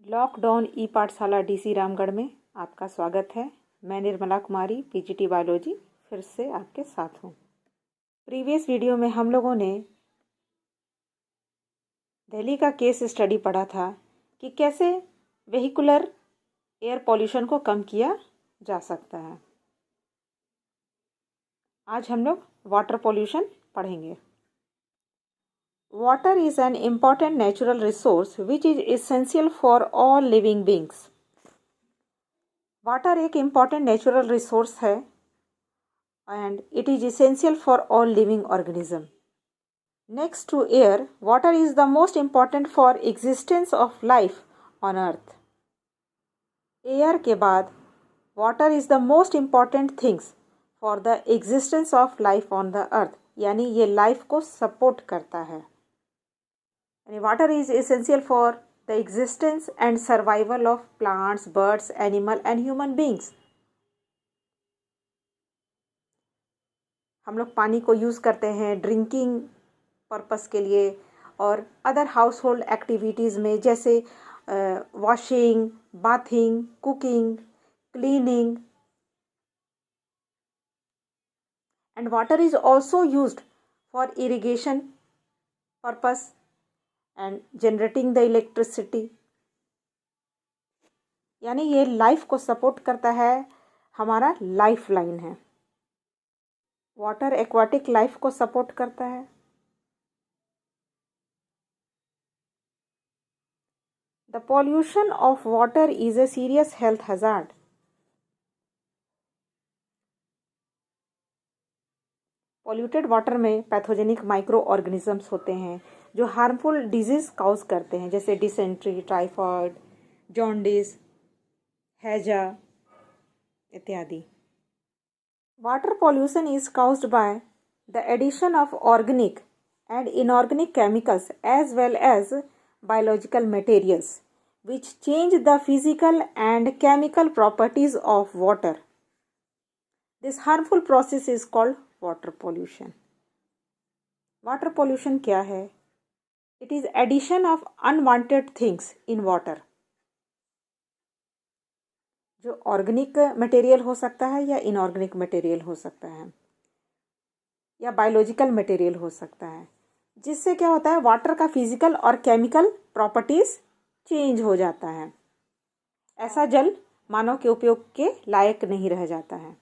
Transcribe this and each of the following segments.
Lockdown ई पाठशाला DC Ramgarh में आपका स्वागत है। मैं निर्मला कुमारी पीजीटी बायोलॉजी फिर से आपके साथ हूँ। प्रीवियस वीडियो में हम लोगों ने दिल्ली का केस स्टडी पढ़ा था कि कैसे वेहिकुलर एयर पॉल्यूशन को कम किया जा सकता है। आज हम लोग वाटर पॉल्यूशन पढ़ेंगे। Water is an important natural resource which is essential for all living beings. Water एक important natural resource है and it is essential for all living organism. Next to air, water is the most important for existence of life on earth. Air के बाद water is the most important things for the existence of life on the earth. यानी ये life को support करता है। Water is essential for the existence and survival of plants, birds, animal and human beings. हम लोग पानी को use करते हैं ड्रिंकिंग पर्पस के लिए और अदर हाउस होल्ड एक्टिविटीज़ में, जैसे washing, bathing, cooking, cleaning. And water is also used for irrigation purpose and generating the electricity. यानी ये लाइफ को सपोर्ट करता है, हमारा लाइफ लाइन है. वाटर एक्वाटिक लाइफ को सपोर्ट करता है. The pollution of water is a serious health hazard. Polluted water में पैथोजेनिक माइक्रो ऑर्गेनिजम्स होते हैं जो हार्मफुल डिजीज काउज करते हैं, जैसे डिसेंट्री, टाइफॉइड, जॉन्डिस, हैजा इत्यादि. Water pollution is caused by the addition of organic and inorganic chemicals as well as biological materials which change the physical and chemical properties of water. This harmful process is called water pollution. Water pollution क्या है? It is addition of unwanted things in water. जो organic material हो सकता है या inorganic material हो सकता है या बायोलॉजिकल मटेरियल हो सकता है, जिससे क्या होता है, वाटर का फिजिकल और केमिकल प्रॉपर्टीज चेंज हो जाता है. ऐसा जल मानव के उपयोग के लायक नहीं रह जाता है.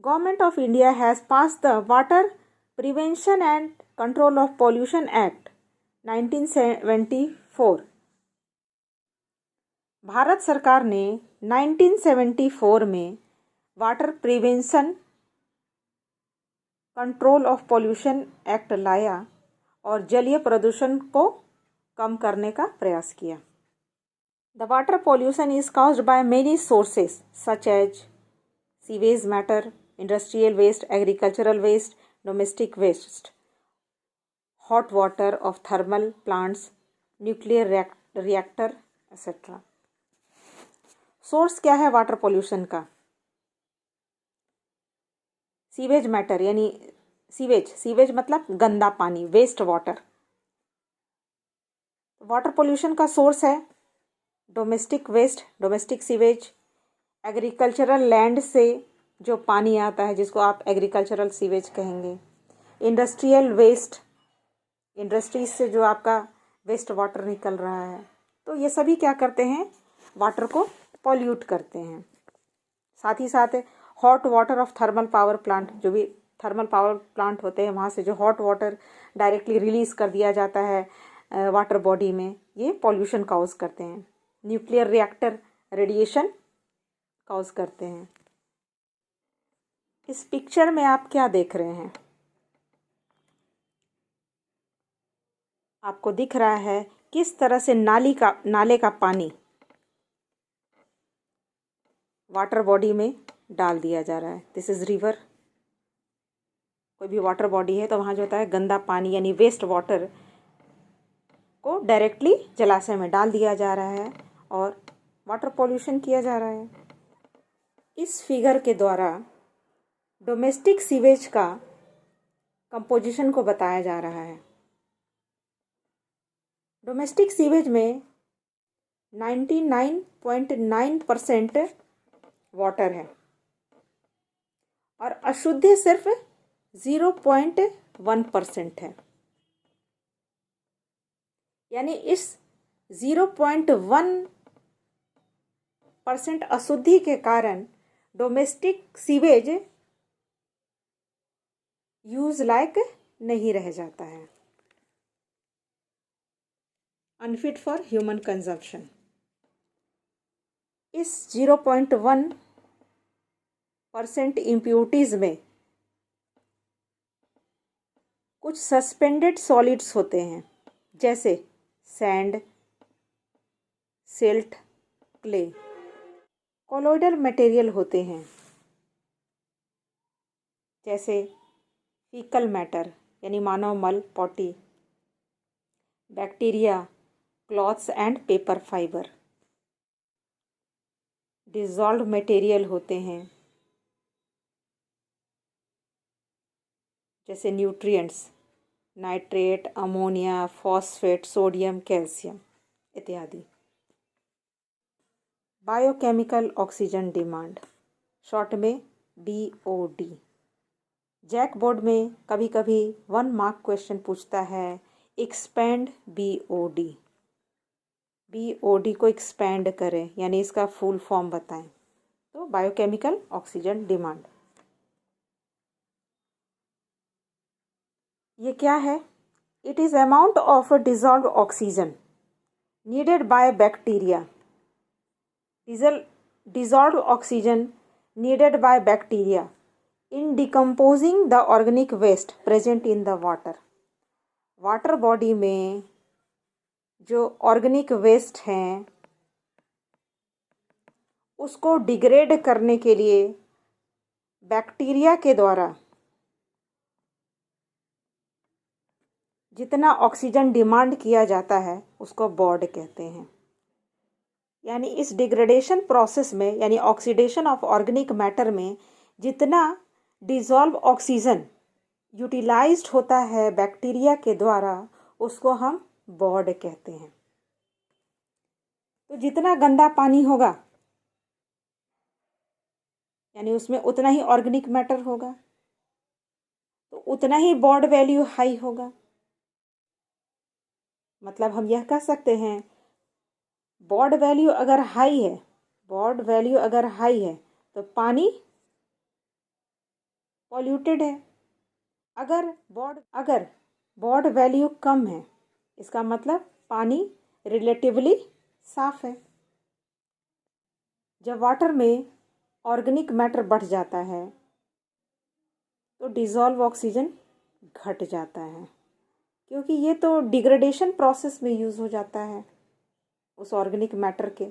Government of India has pass the water prevention and control of pollution act 1974. Bharat सरकार ने 1974 में water prevention control of pollution act लाया और जलीय प्रदूषण को कम करने का प्रयास किया. द water pollution is caused by many sources such as sewage matter, industrial waste, agricultural waste, domestic waste, hot water of thermal plants, nuclear reactor etcetera. Source क्या है वाटर पॉल्यूशन का? सीवेज मैटर यानी सीवेज मतलब गंदा पानी, waste water. Water pollution का source है domestic waste, domestic sewage, agricultural land से जो पानी आता है जिसको आप एग्रीकल्चरल सीवेज कहेंगे, इंडस्ट्रियल वेस्ट, इंडस्ट्रीज से जो आपका वेस्ट वाटर निकल रहा है. तो ये सभी क्या करते हैं, वाटर को पॉल्यूट करते हैं. साथ ही साथ hot water of thermal power plant, जो भी थर्मल पावर प्लांट होते हैं वहाँ से जो हॉट वाटर डायरेक्टली रिलीज कर दिया जाता है वाटर बॉडी में, ये पॉल्यूशन काउज करते हैं. न्यूक्लियर रिएक्टर रेडिएशन काउज करते हैं. इस पिक्चर में आप क्या देख रहे हैं? आपको दिख रहा है किस तरह से नाले का पानी वाटर बॉडी में डाल दिया जा रहा है. This is river. कोई भी वाटर बॉडी है तो वहाँ जो होता है गंदा पानी यानी वेस्ट वाटर को डायरेक्टली जलाशय में डाल दिया जा रहा है और वाटर पॉल्यूशन किया जा रहा है. इस फिगर के द्वारा डोमेस्टिक सीवेज का कंपोजिशन को बताया जा रहा है. डोमेस्टिक सीवेज में 99.9% वाटर है और अशुद्ध सिर्फ 0.1% है। यानी इस 0.1% अशुद्धि के कारण डोमेस्टिक सीवेज यूज लायक नहीं रह जाता है, अनफिट फॉर ह्यूमन कंजम्पशन। इस 0.1% इम्प्योरिटीज में कुछ सस्पेंडेड सॉलिड्स होते हैं, जैसे sand, silt, clay. Colloidal material होते हैं, जैसे फीकल मैटर यानी मानव मल, potty, bacteria, clothes and paper fibre. Dissolved material होते हैं, जैसे nutrients, nitrate, ammonia, phosphate, sodium, calcium इत्यादि। बायोकेमिकल ऑक्सीजन डिमांड, शॉर्ट में BOD। जैक बोर्ड में कभी कभी 1 मार्क क्वेश्चन पूछता है, एक्सपैंड BOD। BOD को एक्सपैंड करें यानी इसका फुल फॉर्म बताएं। तो बायोकेमिकल ऑक्सीजन डिमांड ये क्या है? It is amount of dissolved oxygen needed by bacteria. dissolved oxygen needed by bacteria in decomposing the organic waste present in the water। Water body में जो ऑर्गेनिक वेस्ट हैं उसको degrade करने के लिए बैक्टीरिया के द्वारा जितना ऑक्सीजन डिमांड किया जाता है उसको बॉड कहते हैं। यानी इस डिग्रेडेशन प्रोसेस में यानी ऑक्सीडेशन ऑफ ऑर्गेनिक मैटर में जितना डिसॉल्व ऑक्सीजन यूटिलाइज्ड होता है बैक्टीरिया के द्वारा उसको हम बॉड कहते हैं। तो जितना गंदा पानी होगा यानी उसमें उतना ही ऑर्गेनिक मैटर होगा, तो उतना ही बॉड वैल्यू हाई होगा। मतलब हम यह कह सकते हैं बॉड वैल्यू अगर हाई है तो पानी पॉल्यूटेड है। अगर बॉड वैल्यू कम है इसका मतलब पानी रिलेटिवली साफ है। जब वाटर में ऑर्गेनिक मैटर बढ़ जाता है तो डिसॉल्व ऑक्सीजन घट जाता है, क्योंकि ये तो डिग्रेडेशन प्रोसेस में यूज़ हो जाता है उस ऑर्गेनिक मैटर के।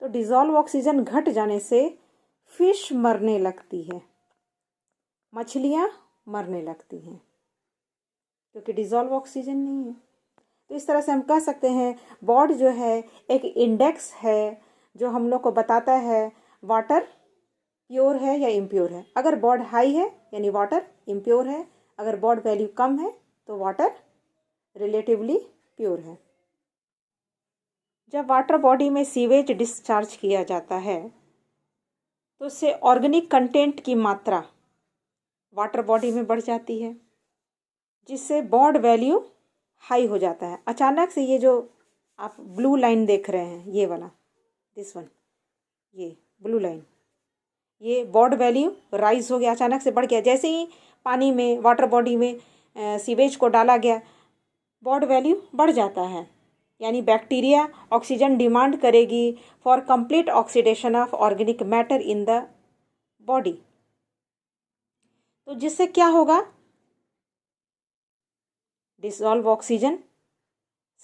तो डिसॉल्व ऑक्सीजन घट जाने से फिश मरने लगती है, मछलियाँ मरने लगती हैं, क्योंकि डिसॉल्व ऑक्सीजन नहीं है। तो इस तरह से हम कह सकते हैं बॉड जो है एक इंडेक्स है जो हम लोग को बताता है वाटर प्योर है या इम्प्योर है। अगर बॉड हाई है यानी वाटर इम्प्योर है, अगर बॉड वैल्यू कम है तो वाटर रिलेटिवली प्योर है। जब वाटर बॉडी में सीवेज डिस्चार्ज किया जाता है तो उससे ऑर्गेनिक कंटेंट की मात्रा वाटर बॉडी में बढ़ जाती है, जिससे बॉड वैल्यू हाई हो जाता है। अचानक से ये जो आप ब्लू लाइन देख रहे हैं, ये वाला, दिस वन, ये ब्लू लाइन, ये बॉड वैल्यू राइज हो गया, अचानक से बढ़ गया। जैसे ही पानी में वाटर बॉडी में सीवेज को डाला गया बॉड वैल्यू बढ़ जाता है। यानी बैक्टीरिया ऑक्सीजन डिमांड करेगी for complete oxidation of organic matter in the body. तो जिससे क्या होगा, डिसॉल्व ऑक्सीजन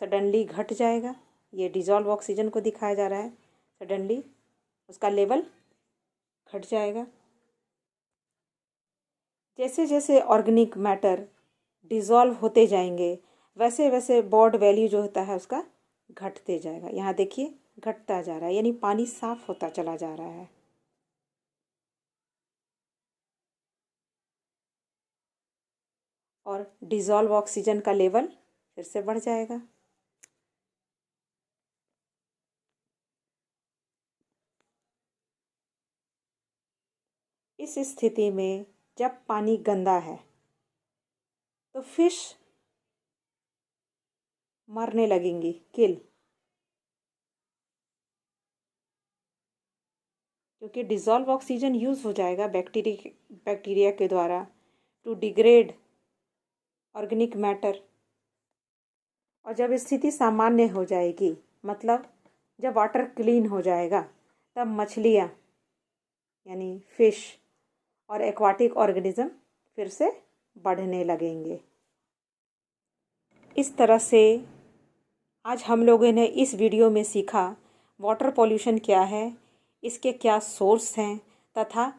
सडनली घट जाएगा। ये डिसॉल्व ऑक्सीजन को दिखाया जा रहा है, सडनली उसका लेवल घट जाएगा। जैसे जैसे ऑर्गेनिक मैटर डिसॉल्व होते जाएंगे वैसे वैसे बॉड वैल्यू जो होता है उसका घटते जाएगा। यहाँ देखिए घटता जा रहा है, यानी पानी साफ होता चला जा रहा है। और डिसॉल्व ऑक्सीजन का लेवल फिर से बढ़ जाएगा। इस स्थिति में जब पानी गंदा है तो फिश मरने लगेंगी, किल, क्योंकि डिज़ोल्व ऑक्सीजन यूज़ हो जाएगा बैक्टीरिया के द्वारा टू डिग्रेड ऑर्गेनिक मैटर। और जब स्थिति सामान्य हो जाएगी, मतलब जब वाटर क्लीन हो जाएगा, तब मछलियाँ यानी फिश और एक्वाटिक ऑर्गेनिज्म फिर से बढ़ने लगेंगे। इस तरह से आज हम लोगों ने इस वीडियो में सीखा वाटर पॉल्यूशन क्या है, इसके क्या सोर्स हैं तथा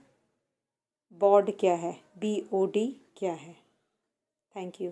BOD क्या है, BOD क्या है। Thank you.